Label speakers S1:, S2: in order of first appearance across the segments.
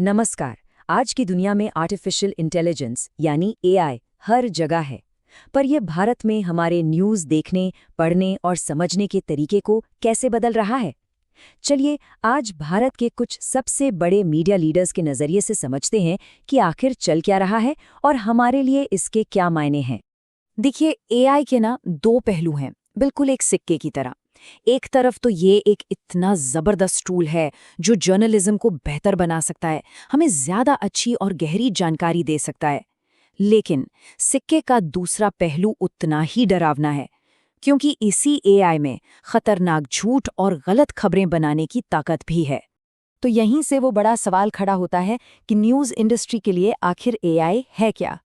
S1: नमस्कार। आज की दुनिया में आर्टिफिशियल इंटेलिजेंस यानी एआई हर जगह है। पर यह भारत में हमारे न्यूज़ देखने, पढ़ने और समझने के तरीके को कैसे बदल रहा है? चलिए आज भारत के कुछ सबसे बड़े मीडिया लीडर्स के नज़रिए से समझते हैं कि आखिर चल क्या रहा है और हमारे लिए इसके क्या मायने हैं।
S2: देखिए, एआई के ना दो पहलू हैं, बिल्कुल एक सिक्के की तरह। एक तरफ तो ये एक इतना ज़बरदस्त टूल है जो जर्नलिज्म को बेहतर बना सकता है, हमें ज़्यादा अच्छी और गहरी जानकारी दे सकता है। लेकिन सिक्के का दूसरा पहलू उतना ही डरावना है, क्योंकि इसी एआई में खतरनाक झूठ और गलत खबरें बनाने की ताकत भी है। तो यहीं से वो बड़ा सवाल खड़ा होता है कि न्यूज़ इंडस्ट्री के लिए आखिर एआई है क्या?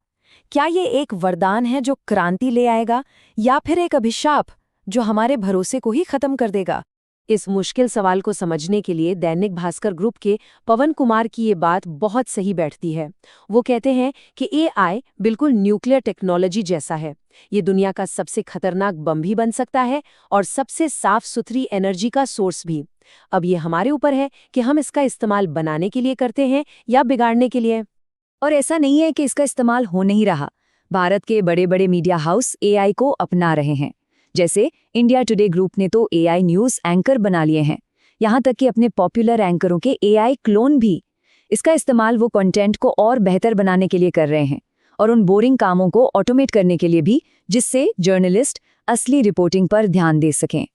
S2: क्या ये एक वरदान है जो क्रांति ले आएगा, या फिर एक अभिशाप जो हमारे भरोसे को ही खत्म कर देगा?
S1: इस मुश्किल सवाल को समझने के लिए दैनिक भास्कर ग्रुप के पवन कुमार की ये बात बहुत सही बैठती है। वो कहते हैं कि एआई बिल्कुल न्यूक्लियर टेक्नोलॉजी जैसा है। ये दुनिया का सबसे खतरनाक बम भी बन सकता है और सबसे साफ सुथरी एनर्जी का सोर्स भी। अब ये हमारे ऊपर है कि हम इसका इस्तेमाल बनाने के लिए करते हैं या बिगाड़ने के लिए।
S2: और ऐसा नहीं है कि इसका इस्तेमाल हो नहीं रहा। भारत के बड़े बड़े मीडिया हाउस एआई को अपना रहे हैं। जैसे इंडिया टुडे ग्रुप ने तो एआई न्यूज़ एंकर बना लिए हैं, यहाँ तक कि अपने पॉपुलर एंकरों के एआई क्लोन भी। इसका इस्तेमाल वो कंटेंट को और बेहतर बनाने के लिए कर रहे हैं और उन बोरिंग कामों को ऑटोमेट करने के लिए भी, जिससे जर्नलिस्ट असली रिपोर्टिंग पर ध्यान दे सकें।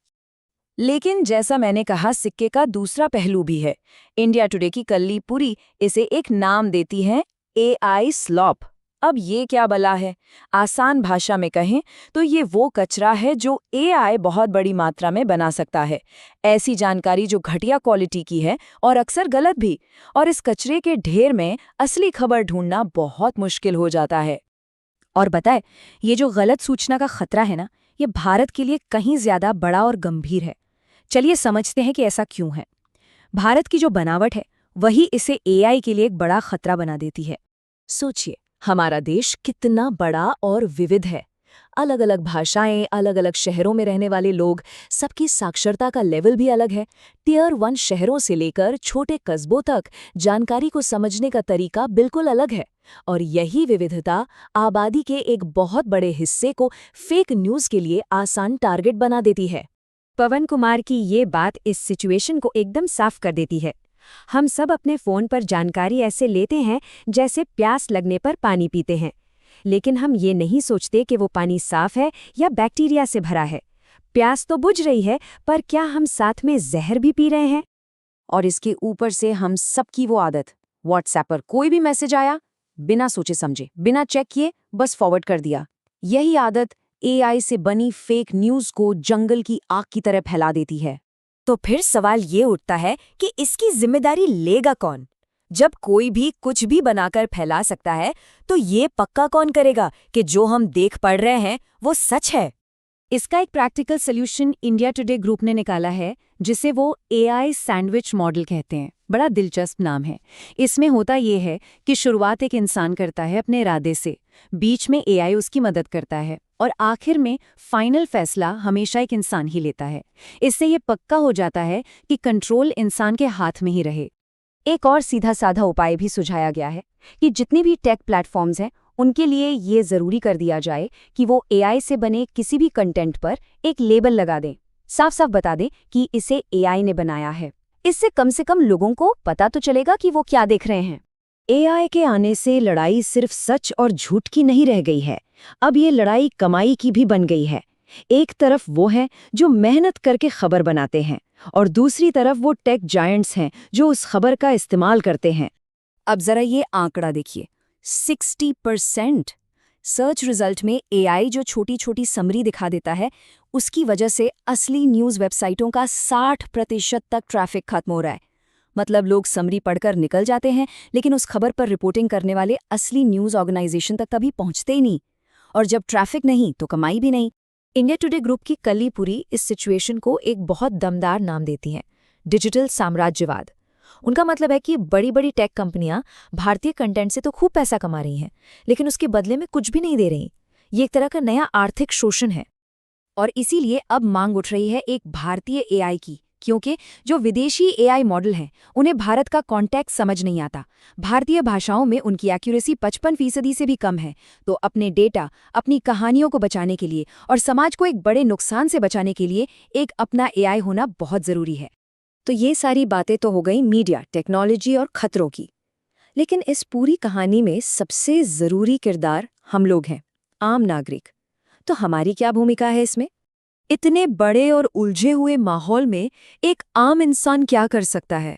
S2: लेकिन जैसा मैंने कहा, सिक्के का दूसरा पहलू भी है। इंडिया टुडे की कल्ली पुरी इसे एक नाम देती है, एआई स्लॉप। अब ये क्या बला है? आसान भाषा में कहें तो ये वो कचरा है जो एआई बहुत बड़ी मात्रा में बना सकता है। ऐसी जानकारी जो घटिया क्वालिटी की है और अक्सर गलत भी। और इस कचरे के ढेर में असली खबर ढूंढना बहुत मुश्किल हो जाता है। और बताए, ये जो गलत सूचना का खतरा है ना, ये भारत के लिए कहीं ज्यादा बड़ा और गंभीर है। चलिए समझते हैं कि ऐसा क्यों है। भारत की जो बनावट है वही इसे एआई के लिए एक बड़ा खतरा बना देती है। सोचिए, हमारा देश कितना बड़ा और विविध है। अलग अलग भाषाएं, अलग अलग शहरों में रहने वाले लोग, सबकी साक्षरता का लेवल भी अलग है। टियर 1 शहरों से लेकर छोटे कस्बों तक जानकारी को समझने का तरीका बिल्कुल अलग है। और यही विविधता आबादी के एक बहुत बड़े हिस्से को फेक न्यूज़ के लिए आसान टारगेट बना देती है।
S1: पवन कुमार की ये बात इस सिचुएशन को एकदम साफ कर देती है। हम सब अपने फ़ोन पर जानकारी ऐसे लेते हैं जैसे प्यास लगने पर पानी पीते हैं, लेकिन हम ये नहीं सोचते कि वो पानी साफ है या बैक्टीरिया से भरा है। प्यास तो बुझ रही है, पर क्या हम साथ में जहर भी पी रहे हैं?
S2: और इसके ऊपर से हम सबकी वो आदत, व्हाट्सएप पर कोई भी मैसेज आया, बिना सोचे समझे, बिना चेक किए बस फॉरवर्ड कर दिया। यही आदत एआई से बनी फेक न्यूज़ को जंगल की आग की तरह फैला देती है। तो फिर सवाल ये उठता है कि इसकी जिम्मेदारी लेगा कौन? जब कोई भी कुछ भी बनाकर फैला सकता है, तो ये पक्का कौन करेगा कि जो हम देख पढ़ रहे हैं वो सच है? इसका एक practical solution India today group ने निकाला है, जिसे वो एआई सैंडविच मॉडल कहते हैं। बड़ा दिलचस्प नाम है। इसमें होता ये है कि शुरुआत एक इंसान करता है अपने इरादे से, बीच में एआई उसकी मदद करता है और आखिर में फाइनल फैसला हमेशा एक इंसान ही लेता है। इससे ये पक्का हो जाता है कि कंट्रोल इंसान के हाथ में ही रहे। एक और सीधा साधा उपाय भी सुझाया गया है कि जितनी भी टेक प्लेटफॉर्म्स हैं, उनके लिए ये ज़रूरी कर दिया जाए कि वो एआई से बने किसी भी कंटेंट पर एक लेबल लगा दें, साफ साफ बता दें कि इसे एआई ने बनाया है। इससे कम से कम लोगों को पता तो चलेगा कि वो क्या देख रहे हैं।
S1: एआई के आने से लड़ाई सिर्फ सच और झूठ की नहीं रह गई है, अब ये लड़ाई कमाई की भी बन गई है। एक तरफ वो हैं जो मेहनत करके खबर बनाते हैं और दूसरी तरफ वो टेक जायंट्स हैं जो उस खबर का इस्तेमाल करते हैं।
S2: अब जरा ये आंकड़ा देखिए, 60%। सर्च रिजल्ट में एआई जो छोटी छोटी समरी दिखा देता है, उसकी वजह से असली न्यूज़ वेबसाइटों का 60% तक ट्रैफिक खत्म हो रहा है। मतलब लोग समरी पढ़कर निकल जाते हैं, लेकिन उस खबर पर रिपोर्टिंग करने वाले असली न्यूज़ ऑर्गेनाइजेशन तक कभी पहुंचते ही नहीं। और जब ट्रैफिक नहीं तो कमाई भी नहीं। इंडिया टुडे ग्रुप की कल्ली पुरी इस सिचुएशन को एक बहुत दमदार नाम देती हैं, डिजिटल साम्राज्यवाद। उनका मतलब है कि बड़ी बड़ी टेक कंपनियां भारतीय कंटेंट से तो खूब पैसा कमा रही हैं, लेकिन उसके बदले में कुछ भी नहीं दे रही। ये एक तरह का नया आर्थिक शोषण है। और इसीलिए अब मांग उठ रही है एक भारतीय एआई की, क्योंकि जो विदेशी एआई मॉडल हैं उन्हें भारत का कॉन्टेक्स्ट समझ नहीं आता। भारतीय भाषाओं में उनकी एक्यूरेसी 55% से भी कम है। तो अपने डेटा, अपनी कहानियों को बचाने के लिए और समाज को एक बड़े नुकसान से बचाने के लिए एक अपना एआई होना बहुत ज़रूरी है। तो ये सारी बातें तो हो गई मीडिया, टेक्नोलॉजी और खतरों की। लेकिन इस पूरी कहानी में सबसे ज़रूरी किरदार हम लोग हैं, आम नागरिक। तो हमारी क्या भूमिका है इसमें? इतने बड़े और उलझे हुए माहौल में एक आम इंसान क्या कर सकता है?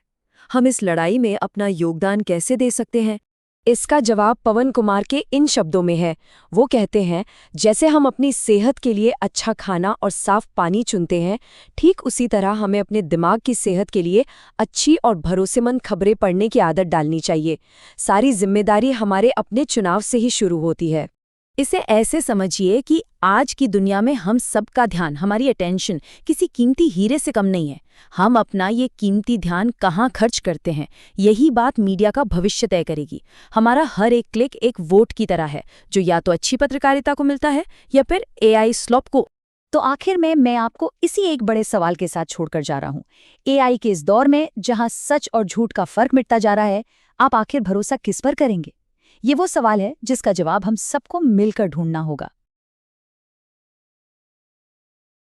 S2: हम इस लड़ाई में अपना योगदान कैसे दे सकते हैं?
S1: इसका जवाब पवन कुमार के इन शब्दों में है। वो कहते हैं, जैसे हम अपनी सेहत के लिए अच्छा खाना और साफ पानी चुनते हैं, ठीक उसी तरह हमें अपने दिमाग की सेहत के लिए अच्छी और भरोसेमंद खबरें पढ़ने की आदत डालनी चाहिए। सारी जिम्मेदारी हमारे अपने चुनाव से ही शुरू होती है।
S2: इसे ऐसे समझिए कि आज की दुनिया में हम सबका ध्यान, हमारी अटेंशन किसी कीमती हीरे से कम नहीं है। हम अपना ये कीमती ध्यान कहाँ खर्च करते हैं, यही बात मीडिया का भविष्य तय करेगी। हमारा हर एक क्लिक एक वोट की तरह है, जो या तो अच्छी पत्रकारिता को मिलता है या फिर एआई स्लॉप को। तो आखिर में मैं आपको इसी एक बड़े सवाल के साथ छोड़कर जा रहा हूँ। एआई के इस दौर में जहाँ सच और झूठ का फर्क मिटता जा रहा है, आप आखिर भरोसा किस पर करेंगे? ये वो सवाल है जिसका जवाब हम सबको मिलकर ढूंढना होगा।